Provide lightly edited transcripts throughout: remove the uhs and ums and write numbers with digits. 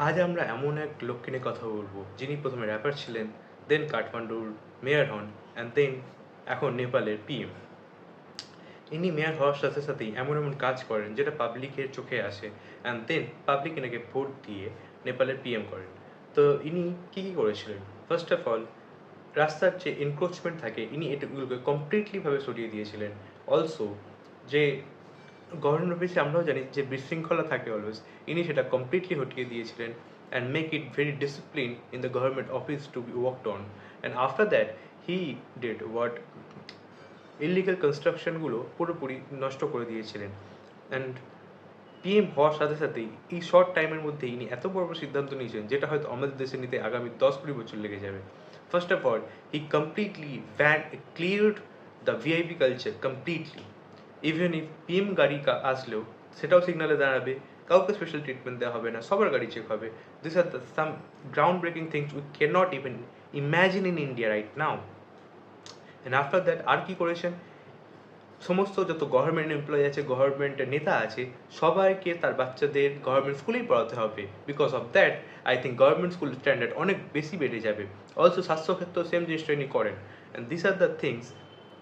আজ আমরা এমন এক লোককে নিয়ে কথা বলবো যিনি প্রথমে র্যাপার ছিলেন, দেন কাঠমান্ডুর মেয়র হন, অ্যান্ড দেন এখন নেপালের পিএম। ইনি মেয়র হওয়ার সাথে সাথেই এমন এমন কাজ করেন যেটা পাবলিকের চোখে আসে, অ্যান্ড দেন পাবলিক এনাকে ভোট দিয়ে নেপালের পিএম করেন। তো ইনি কী কী করেছিলেন? ফার্স্ট অফ অল, রাস্তার যে এনক্রোচমেন্ট থাকে ইনি এগুলোকে কমপ্লিটলিভাবে সরিয়ে দিয়েছিলেন। অলসো, যে গভর্নমেন্ট অফিসে আমরাও জানি যে বিশৃঙ্খলা থাকে অলওয়েজ, ইনি সেটা কমপ্লিটলি হটিয়ে দিয়েছিলেন and make it very discipline in the government office to be worked on. And after that he did what illegal কনস্ট্রাকশনগুলো পুরোপুরি নষ্ট করে দিয়েছিলেন। অ্যান্ড পিএম হওয়ার সাথে সাথেই এই শর্ট টাইমের মধ্যে ইনি এত বড় বড় সিদ্ধান্ত নিয়েছেন যেটা হয়তো আমাদের দেশে নিতে আগামী 10-20 বছর লেগে যাবে। First of all, he completely cleared the VIP culture completely. Even if PM গাড়ি আসলেও সেটাও সিগনালে দাঁড়াবে, কাউকে স্পেশাল ট্রিটমেন্ট দেওয়া হবে না, সবার গাড়ি চেক হবে। This are the some ground breaking things we can not even imagine in India right now. And after that আর কি করেছেন? সমস্ত যত গভর্নমেন্ট এমপ্লয়ি আছে, গভর্নমেন্টের নেতা আছে, সবাইকে তার বাচ্চাদের গভর্নমেন্ট স্কুলেই পড়াতে হবে। Because of that I think government school standard অনেক বেশি বেড়ে যাবে। অলসো স্বাস্থ্যক্ষেত্র সেম জিনিসটা ইনি করেন। And this are the things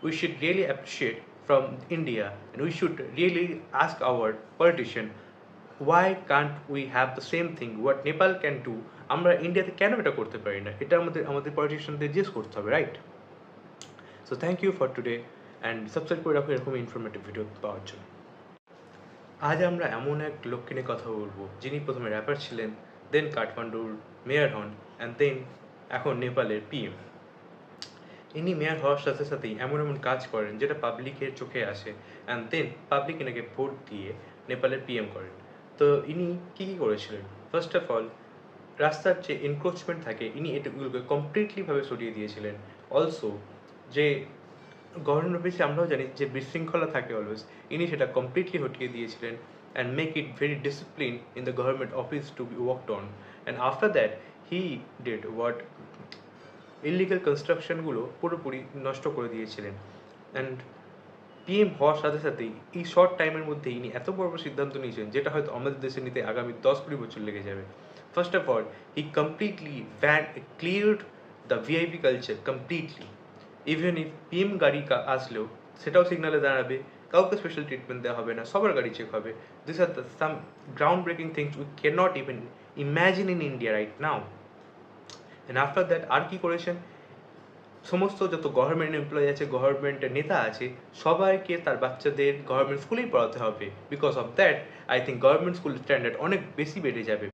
we should really appreciate from India, and we should really ask our politician, why can't we have the same thing what Nepal can do. আমরা ইন্ডিয়াতে কেন এটা করতে পারি না? এটা আমাদের পলিটিশিয়ানদের জিজ্ঞেস করতে হবে, right? So thank you for today, and subscribe করে রাখো এরকম ইনফরমেটিভ ভিডিও পাওয়ার জন্য। আজ আমরা এমন এক লোককে নিয়ে কথা বলবো যিনি প্রথমে র্যাপার ছিলেন, দেন কাঠমান্ডুর মেয়র হন, অ্যান্ড দেন এখন নেপালের পিএম। ইনি মেয়র হওয়ার সাথে সাথেই এমন এমন কাজ করেন যেটা পাবলিকের চোখে আসে, অ্যান্ড দেন পাবলিক এনাকে ভোট দিয়ে নেপালের পিএম করেন। তো ইনি কী কী করেছিলেন? ফার্স্ট অফ অল, রাস্তার যে এনক্রোচমেন্ট থাকে ইনি এগুলোকে কমপ্লিটলিভাবে সরিয়ে দিয়েছিলেন। অলসো, যে গভর্নমেন্ট অফিসে আমরাও জানি যে বিশৃঙ্খলা থাকে অলওয়েজ, ইনি সেটা কমপ্লিটলি হটিয়ে দিয়েছিলেন and make it very discipline in the government office to be worked on. And after that he did what illegal কনস্ট্রাকশনগুলো পুরোপুরি নষ্ট করে দিয়েছিলেন। অ্যান্ড পিএম হওয়ার সাথে সাথেই এই শর্ট টাইমের মধ্যে ইনি এত বড় বড় সিদ্ধান্ত নিয়েছেন যেটা হয়তো আমাদের দেশে নিতে আগামী 10-20 বছর লেগে যাবে। First of all, he completely cleared the VIP culture completely. Even if PM গাড়ি আসলেও সেটাও সিগনালে দাঁড়াবে, কাউকে স্পেশাল ট্রিটমেন্ট দেওয়া হবে না, সবার গাড়ি চেক হবে। This are the some ground breaking things we can not even imagine in India right now. And after that আর কি করেছেন? সমস্ত যত গভর্নমেন্ট এমপ্লয়ি আছে, গভর্নমেন্টের নেতা আছে, সবাইকে তার বাচ্চাদের গভর্নমেন্ট স্কুলেই পড়াতে হবে। Because of that I think government school standard অনেক বেশি বেড়ে যাবে।